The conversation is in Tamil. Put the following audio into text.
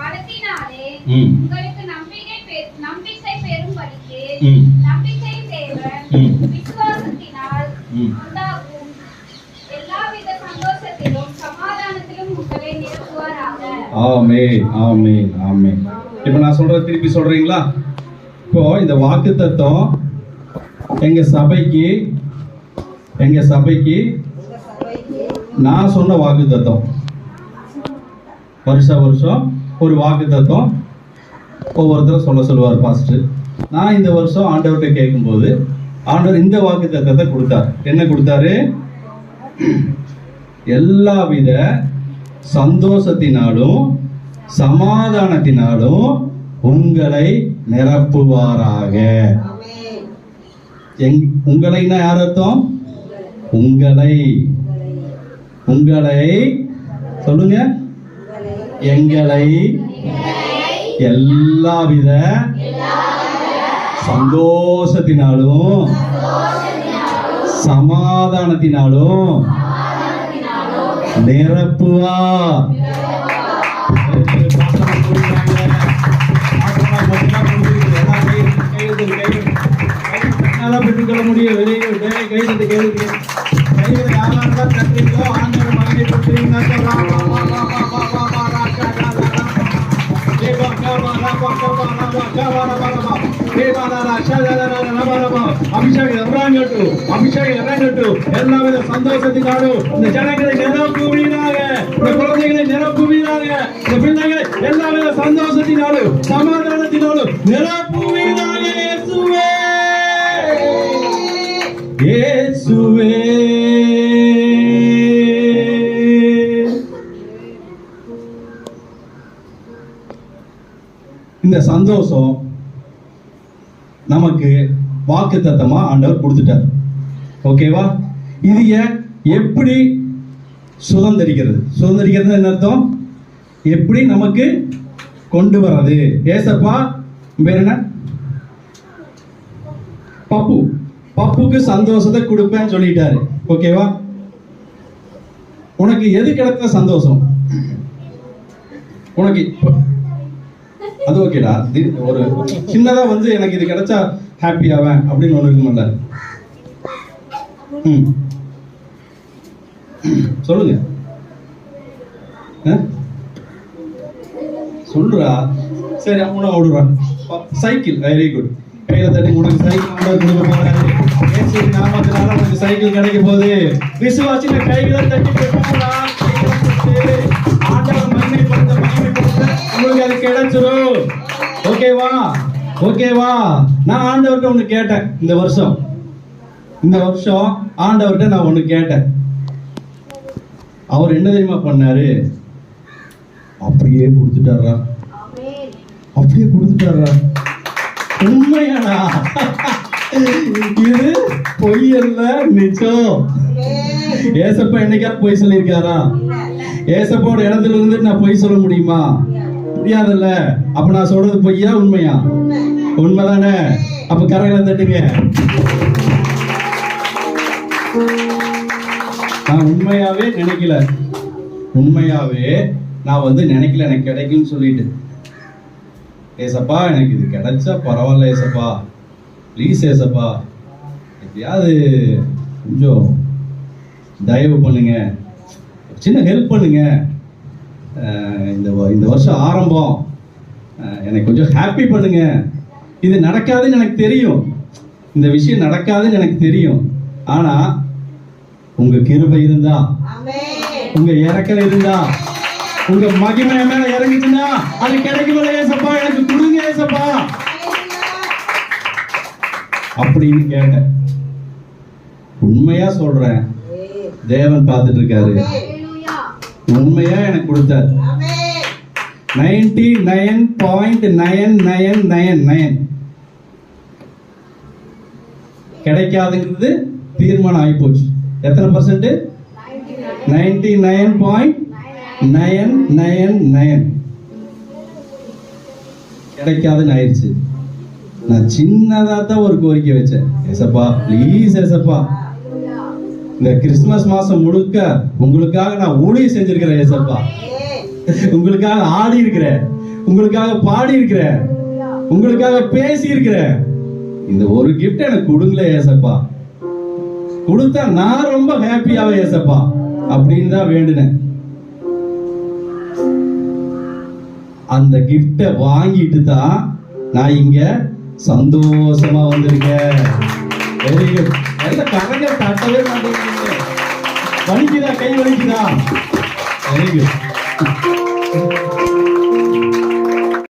பலத்தினாலே உங்களுக்கு நம்பிக்கை பெறும்படிக்கு நம்பிக்கை தேவன் விசுவாசத்தினால் உண்டாகும் எல்லாவித சந்தோஷத்திலும் சமாதானத்திலும் உங்களை நிரப்புவாராக. ஆமென், ஆமென், ஆமென். இப்போ நான் சொல்றத திருப்பி சொல்றீங்களா? இப்போ இந்த வாக்குத்தத்தம் எங்க சபைக்கு நான் சொன்ன வாக்குத்தத்தம். வருஷம் ஒரு வாக்குத்தத்தம் ஒவ்வொருத்தரும் சொல்லுவார் பாஸ்டர். நான் இந்த வருஷம் ஆண்டவர்கிட்ட கேட்கும்போது ஆண்டவர் இந்த வாக்குத்தத்தத்தை கொடுத்தார். என்ன கொடுத்தாரு? எல்லாவித சந்தோஷத்தினாலும் சமாதானத்தினாலும் உங்களை நிரப்புவாராக. உங்களைன்னா யார் அர்த்தம்? உங்களை சொல்லுங்க. எங்களை எல்லாவித சந்தோஷத்தினாலும் சமாதானத்தினாலும் நிரப்புவா. பெற்றுக்கொள்ள முடியும். கைகளை யாரெல்லாம் தட்டுறீங்களோ ஆண்டவர் மகனை எல்லாவித சந்தோஷத்தினாலும் இந்த ஜனங்களை நிரப்புவீராக, இந்த குழந்தைகளை நிரப்புவீராக, இந்த பிள்ளைகளை எல்லாவித சந்தோஷத்தினாலும் சமாதானத்தினாலும் நிரப்புவீராக. இயேசுவே இந்த சந்தோஷம் நமக்கு வாக்குத்தத்தமா ஆண்டவர் கொடுத்துட்டார். ஓகேவா? இது எப்படி சுதந்திரிக்கிறது என்ன அர்த்தம்? எப்படி நமக்கு கொண்டு வர்றது? ஏசப்பா பேர் என்ன? பப்புக்கு சந்தோஷத்தை கொடுப்பேன்னு சொல்லிட்டாரு. ஓகேவா? உனக்கு எது கிடைத்த சந்தோஷம்? உனக்கு அது ஓகேடா. ஒரு சின்னதா எனக்கு இது கிடைச்சா ஹாப்பி ஆவேன் அப்படின்னு ஒண்ணு இருக்கும்ல. சொல்லுங்க. சொல்றா. சரி, அவனை ஓடுறான். சைக்கிள். Very good. கையில தட்டி உனக்கு சைக்கிள் கொடுக்க போறாரு. நாமத்தினால உனக்கு சைக்கிள் கிடைக்க போகுது. விசுவாசில கைகளை தட்டி ஆண்டவர் மகிமைப்படுத்த உங்களுக்கு அது கிடைச்சிரும். ஓகேவா? நான் ஆண்டவர்கிட்ட ஒண்ணு கேட்டேன். இந்த வருஷம் ஆண்டவர்கிட்ட நான் ஒண்ணு கேட்டேன். அவர் என்ன தெரியுமா பண்ணாரு? அப்படியே கொடுத்துட்டாரா. உண்மையாடா? இது பொய் அல்ல, நிச்சயம். ஏசப்பா என்னைக்கா பொய் சொல்லியிருக்காரா? ஏசப்போட இடத்துல இருந்து நான் பொய் சொல்ல முடியுமா? முடியாதுல்ல. அப்ப நான் சொல்றது பொய்யா உண்மையா? உண்மைதானே? அப்ப கரையில தட்டுங்க. நான் உண்மையாவே நினைக்கல. நான் நினைக்கல எனக்கு கிடைக்கும்னு சொல்லிட்டு. ஏசப்பா எனக்கு இது கிடைச்சா பரவாயில்ல ஏசப்பா, ப்ளீஸ் ஏசப்பா எப்படியாவது கொஞ்சம் தயவு பண்ணுங்க, சின்ன ஹெல்ப் பண்ணுங்க. இந்த வருஷம் ஆரம்பம் எனக்கு கொஞ்சம் ஹாப்பி பண்ணுங்க. இது நடக்காதுன்னு எனக்கு தெரியும், இந்த விஷயம் நடக்காதுன்னு எனக்கு தெரியும். ஆனா உங்க கிருபை இருந்தா, உங்க இறக்கல் இருந்தா, உங்க மகிமை மேல இறங்கிச்சுன்னா அது கிடைக்கும்ல ஏசப்பா, எனக்கு கொடுங்க ஏசப்பா அப்படின்னு கேட்டேன். உண்மையா சொல்றேன், தேவன் பார்த்துட்டு இருக்காரு. உண்மையா எனக்கு கொடுத்தார். 99.9999 கிடைக்காதுங்கிறது தீர்மானம் ஆகி போச்சு. எத்தனை பர்சன்ட்? 99.999 கிடைக்காதுன்னு ஆயிடுச்சு. நான் சின்னதா தான் ஒரு கோரிக்கை வச்சேன், ஏசப்பா ப்ளீஸ் ஏசப்பா, இந்த கிறிஸ்துமஸ் மாசம் முழுக்க உங்களுக்காக நான் ஊழியம் செஞ்சிருக்கிறேன் ஏசப்பா, உங்களுக்காக ஆடி இருக்கிறேன், உங்களுக்காக பாடி இருக்கிறேன், உங்களுக்காக பேசி இருக்கிறேன். இந்த ஒரு கிஃப்ட் எனக்கு கொடுங்களே ஏசப்பா, கொடுத்தா நான் ரொம்ப ஹாப்பியாவே ஏசப்பா அப்படின்னு தான் வேண்டுனேன். அந்த கிஃப்ட வாங்கிட்டு தான் நான் இங்க சந்தோஷமா வந்திருக்கேன். Very good. எந்த கரங்க தட்டவே மாட்டேங்கிறீங்க. வலிக்குதா? கை வலிக்குதா? Very good.